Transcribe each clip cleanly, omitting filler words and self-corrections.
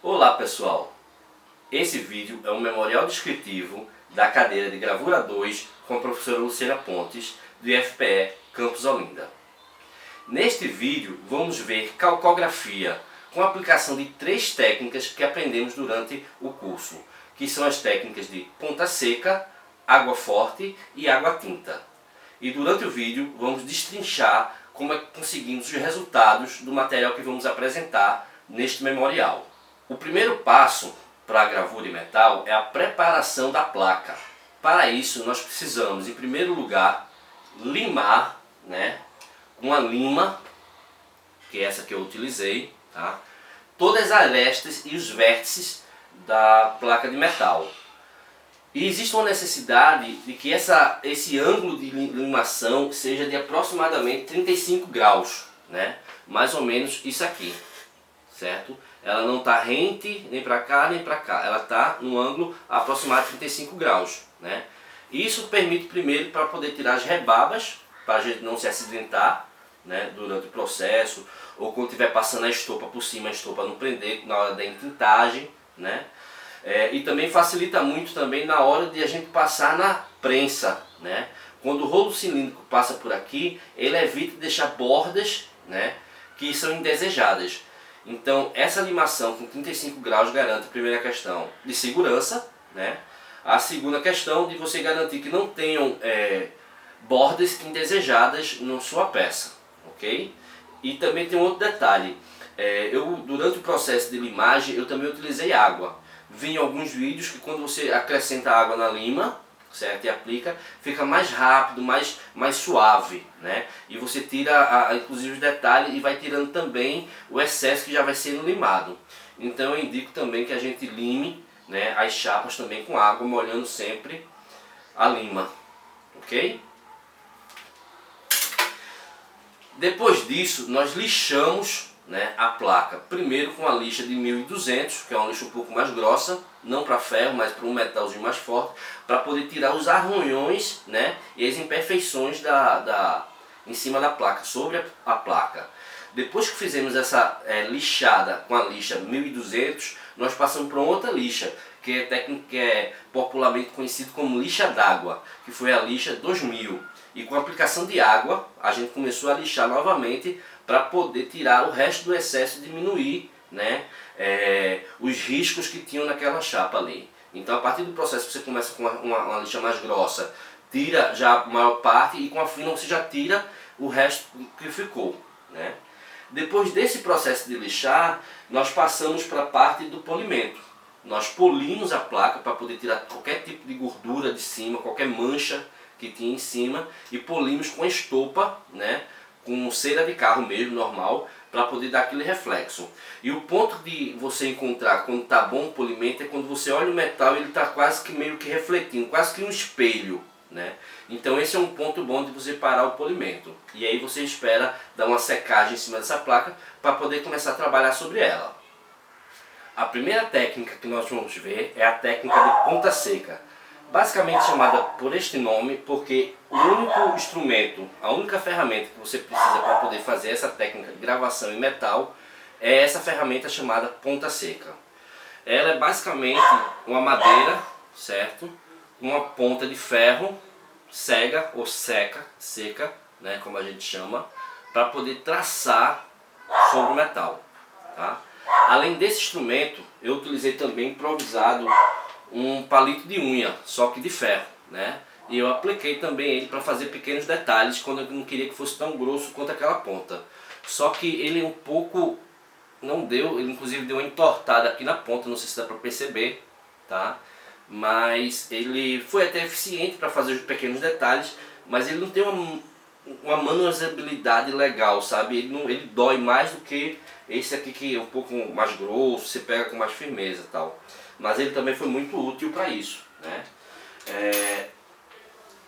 Olá pessoal, esse vídeo é um memorial descritivo da cadeira de Gravura 2 com a professora Luciana Pontes do IFPE Campus Olinda. Neste vídeo vamos ver calcografia com a aplicação de 3 técnicas que aprendemos durante o curso, que são as técnicas de ponta seca, água forte e água tinta. E durante o vídeo vamos destrinchar como é que conseguimos os resultados do material que vamos apresentar neste memorial. O primeiro passo para a gravura em metal é a preparação da placa. Para isso nós precisamos, em primeiro lugar, limar, com a lima, que é essa que eu utilizei, tá? Todas as arestas e os vértices da placa de metal. E existe uma necessidade de que esse ângulo de limação seja de aproximadamente 35 graus, mais ou menos isso aqui, certo? Ela não está rente nem para cá nem para cá, ela está no ângulo aproximado de 35 graus. Isso permite primeiro para poder tirar as rebabas, para a gente não se acidentar durante o processo, ou quando estiver passando a estopa por cima, a estopa não prender na hora da entintagem. E também facilita muito também na hora de a gente passar na prensa. Quando o rolo cilíndrico passa por aqui, ele evita de deixar bordas que são indesejadas. Então essa limação com 35 graus garante a primeira questão de segurança, a segunda questão de você garantir que não tenham bordas indesejadas na sua peça, ok? E também tem um outro detalhe, durante o processo de limagem eu também utilizei água. Vi em alguns vídeos que quando você acrescenta água na lima, certo, e aplica, fica mais rápido, mais suave, e você tira inclusive os detalhes e vai tirando também o excesso que já vai sendo limado. Então eu indico também que a gente lime as chapas também com água, molhando sempre a lima, ok? Depois disso nós lixamos a placa, primeiro com a lixa de 1200, que é uma lixa um pouco mais grossa, não para ferro, mas para um metalzinho mais forte, para poder tirar os arranhões e as imperfeições em cima da placa, sobre a placa. Depois que fizemos essa lixada com a lixa 1200, nós passamos para outra lixa, que é técnica que é popularmente conhecida como lixa d'água, que foi a lixa 2000. E com a aplicação de água, a gente começou a lixar novamente para poder tirar o resto do excesso e diminuir os riscos que tinham naquela chapa ali. Então a partir do processo você começa com uma lixa mais grossa, tira já a maior parte, e com a fina você já tira o resto que ficou. Depois desse processo de lixar, nós passamos para a parte do polimento. Nós polimos a placa para poder tirar qualquer tipo de gordura de cima, qualquer mancha que tinha em cima, e polimos com estopa, com cera de carro mesmo, normal, para poder dar aquele reflexo. E o ponto de você encontrar quando está bom o polimento é quando você olha o metal e ele está quase que meio que refletindo, quase que um espelho. Então esse é um ponto bom de você parar o polimento. E aí você espera dar uma secagem em cima dessa placa para poder começar a trabalhar sobre ela. A primeira técnica que nós vamos ver é a técnica de ponta seca. Basicamente chamada por este nome porque o único instrumento, a única ferramenta que você precisa para poder fazer essa técnica de gravação em metal é essa ferramenta chamada ponta seca. Ela é basicamente uma madeira, certo? Uma ponta de ferro cega ou seca, como a gente chama, para poder traçar sobre o metal, tá? Além desse instrumento, eu utilizei também improvisado um palito de unha, só que de ferro, e eu apliquei também ele para fazer pequenos detalhes quando eu não queria que fosse tão grosso quanto aquela ponta. Só que ele um pouco não deu, ele inclusive deu uma entortada aqui na ponta, não sei se dá para perceber, tá? Mas ele foi até eficiente para fazer os pequenos detalhes, mas ele não tem uma manuseabilidade legal, sabe? Ele dói mais do que esse aqui, que é um pouco mais grosso, você pega com mais firmeza e tal. Mas ele também foi muito útil para isso.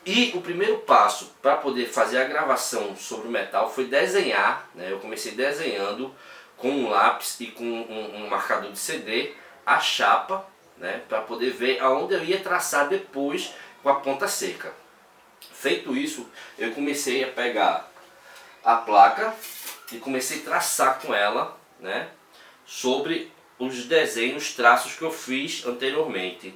E o primeiro passo para poder fazer a gravação sobre o metal foi desenhar. Eu comecei desenhando com um lápis e com um marcador de CD a chapa, para poder ver aonde eu ia traçar depois com a ponta seca. Feito isso, eu comecei a pegar a placa e comecei a traçar com ela sobre os desenhos, traços que eu fiz anteriormente.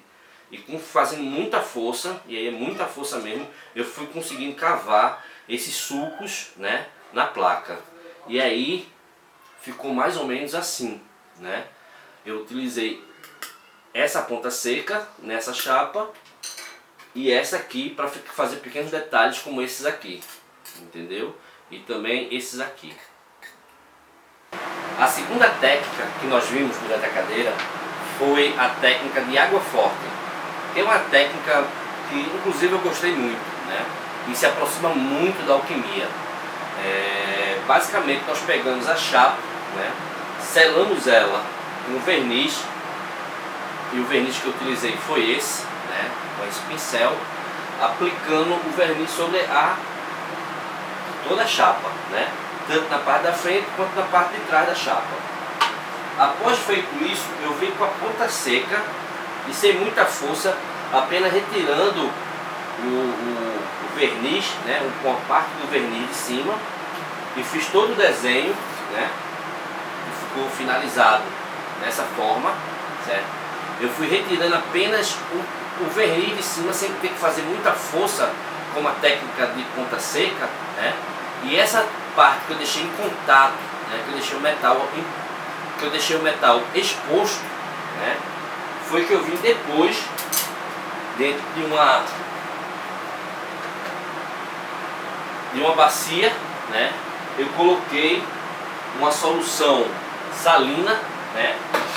E fazendo muita força, e aí é muita força mesmo, eu fui conseguindo cavar esses sulcos, né, na placa. E aí ficou mais ou menos assim, né? Eu utilizei essa ponta seca nessa chapa e essa aqui para fazer pequenos detalhes como esses aqui, entendeu? E também esses aqui. A segunda técnica que nós vimos durante a cadeira foi a técnica de água forte. É uma técnica que inclusive eu gostei muito, né? E se aproxima muito da alquimia. Basicamente nós pegamos a chapa, né? Selamos ela com verniz, e o verniz que eu utilizei foi esse, né? Com esse pincel, aplicando o verniz sobre toda a chapa, né? Tanto na parte da frente quanto na parte de trás da chapa. Após feito isso, eu vim com a ponta seca e sem muita força, apenas retirando o verniz, né? Com a parte do verniz de cima, e fiz todo o desenho, né? E ficou finalizado dessa forma, certo? Eu fui retirando apenas o verniz de cima sem ter que fazer muita força, como a técnica de ponta seca, né? E essa parte que eu deixei em contato, né? Que eu deixei o metal exposto, né? Foi que eu vim depois dentro de uma bacia, né? Eu coloquei uma solução salina, né?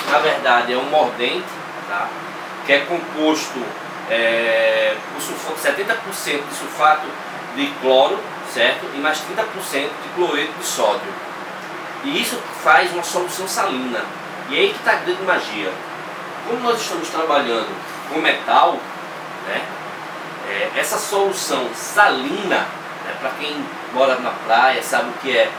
Na verdade é um mordente, tá? Que é composto por 70% de sulfato de cloro, certo? E mais 30% de cloreto de sódio. E isso faz uma solução salina. E aí que está a grande magia. Como nós estamos trabalhando com metal, né? Essa solução salina, né? Para quem mora na praia sabe o que é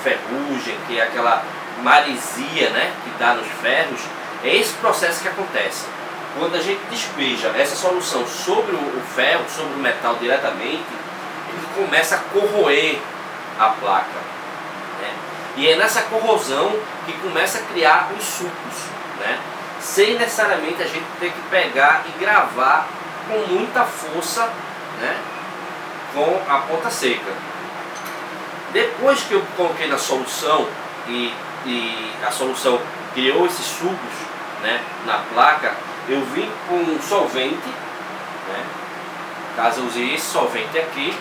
ferrugem, que é aquela maresia, né? Que dá nos ferros. É esse processo que acontece. Quando a gente despeja essa solução sobre o ferro, sobre o metal diretamente, ele começa a corroer a placa, né? E é nessa corrosão que começa a criar os sulcos, né? Sem necessariamente a gente ter que pegar e gravar com muita força, né? Com a ponta seca. Depois que eu coloquei na solução e a solução criou esses sulcos, né, na placa, eu vim com um solvente, né? No caso eu usei esse solvente aqui,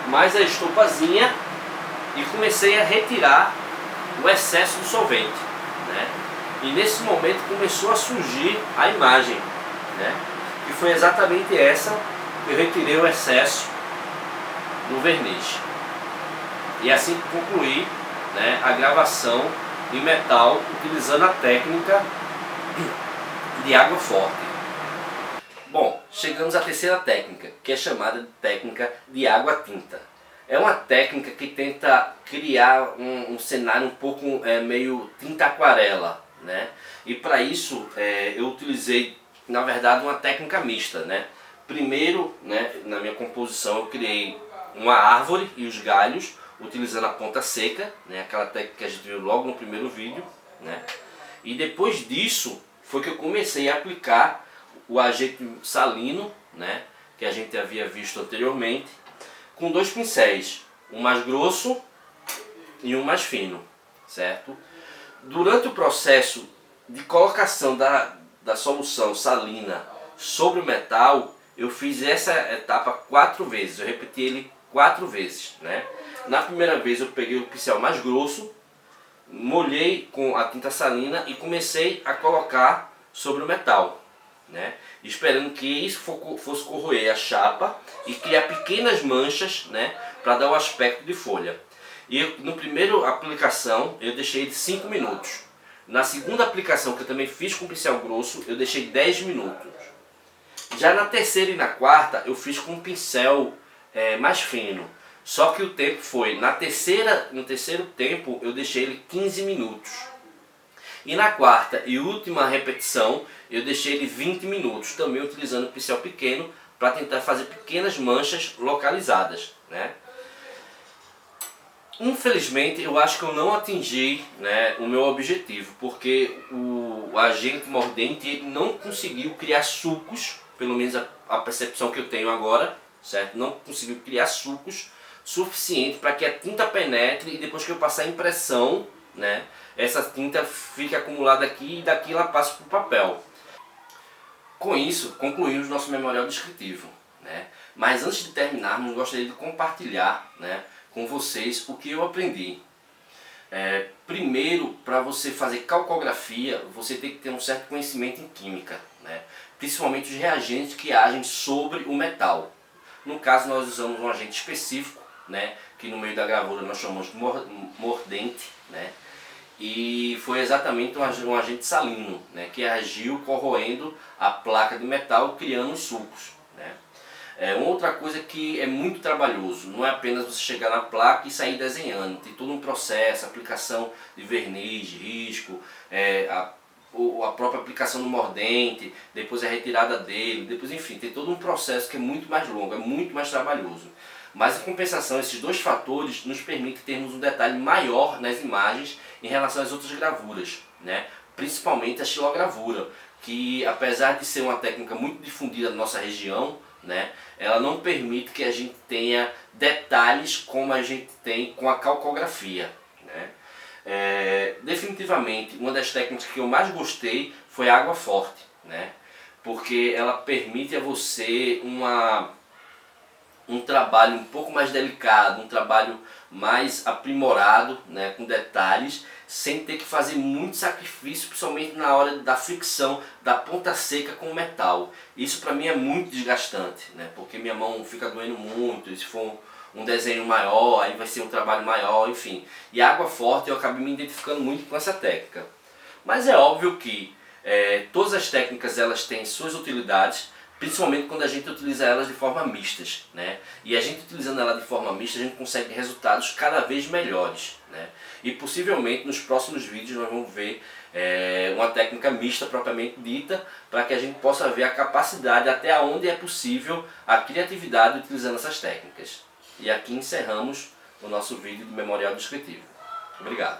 mais a estopazinha, e comecei a retirar o excesso do solvente, né? E nesse momento começou a surgir a imagem, né? Que foi exatamente essa que eu retirei o excesso do verniz. E assim concluí, né, a gravação em metal utilizando a técnica de água forte. Bom, chegamos à terceira técnica, que é chamada de técnica de água tinta. É uma técnica que tenta criar um cenário um pouco meio tinta aquarela, né? E para isso eu utilizei, na verdade, uma técnica mista, né? Primeiro, né, na minha composição eu criei uma árvore e os galhos, utilizando a ponta seca, né? Aquela técnica que a gente viu logo no primeiro vídeo, né? E depois disso foi que eu comecei a aplicar o agente salino, né? Que a gente havia visto anteriormente, com dois pincéis, um mais grosso e um mais fino, certo? Durante o processo de colocação da solução salina sobre o metal, eu fiz essa etapa 4 vezes, eu repeti ele 4 vezes, né? Na primeira vez eu peguei o pincel mais grosso, molhei com a tinta salina e comecei a colocar sobre o metal, né? Esperando que isso fosse corroer a chapa e criar pequenas manchas, né? Para dar o aspecto de folha. E no primeiro aplicação eu deixei de 5 minutos. Na segunda aplicação, que eu também fiz com pincel grosso, eu deixei 10 minutos. Já na terceira e na quarta eu fiz com um pincel mais fino. Só que o tempo foi, no terceiro tempo eu deixei ele 15 minutos. E na quarta e última repetição eu deixei ele 20 minutos, também utilizando o pincel pequeno para tentar fazer pequenas manchas localizadas, né? Infelizmente, eu acho que eu não atingi, né, o meu objetivo, porque o agente mordente ele não conseguiu criar sucos, pelo menos a percepção que eu tenho agora, certo? Não conseguiu criar sucos suficiente para que a tinta penetre e depois que eu passar a impressão, né, essa tinta fique acumulada aqui e daqui ela passa para o papel. Com isso, concluímos nosso memorial descritivo, né? Mas antes de terminarmos, gostaria de compartilhar, né, com vocês o que eu aprendi. Primeiro, para você fazer calcografia, você tem que ter um certo conhecimento em química, né? Principalmente os reagentes que agem sobre o metal. No caso, nós usamos um agente específico, né, que no meio da gravura nós chamamos de mordente, né? E foi exatamente um agente salino, né, que agiu corroendo a placa de metal, criando os sulcos, né. Uma outra coisa que é muito trabalhoso, não é apenas você chegar na placa e sair desenhando, tem todo um processo, aplicação de verniz, de risco, a própria aplicação do mordente, depois a retirada dele, depois enfim, tem todo um processo que é muito mais longo, é muito mais trabalhoso. Mas em compensação, esses dois fatores nos permitem termos um detalhe maior nas imagens em relação às outras gravuras, né? Principalmente a xilogravura, que apesar de ser uma técnica muito difundida na nossa região, né, ela não permite que a gente tenha detalhes como a gente tem com a calcografia, né? Definitivamente, uma das técnicas que eu mais gostei foi a água forte, né? Porque ela permite a você um trabalho um pouco mais delicado, um trabalho mais aprimorado, né, com detalhes, sem ter que fazer muito sacrifício, principalmente na hora da fricção da ponta seca com o metal. Isso para mim é muito desgastante, né, porque minha mão fica doendo muito, e se for um desenho maior, aí vai ser um trabalho maior, enfim. E a água forte eu acabei me identificando muito com essa técnica. Mas é óbvio que todas as técnicas elas têm suas utilidades, principalmente quando a gente utiliza elas de forma mistas, né? E a gente utilizando ela de forma mista, a gente consegue resultados cada vez melhores, né? E possivelmente nos próximos vídeos nós vamos ver uma técnica mista propriamente dita, para que a gente possa ver a capacidade até onde é possível a criatividade utilizando essas técnicas. E aqui encerramos o nosso vídeo do memorial descritivo. Obrigado.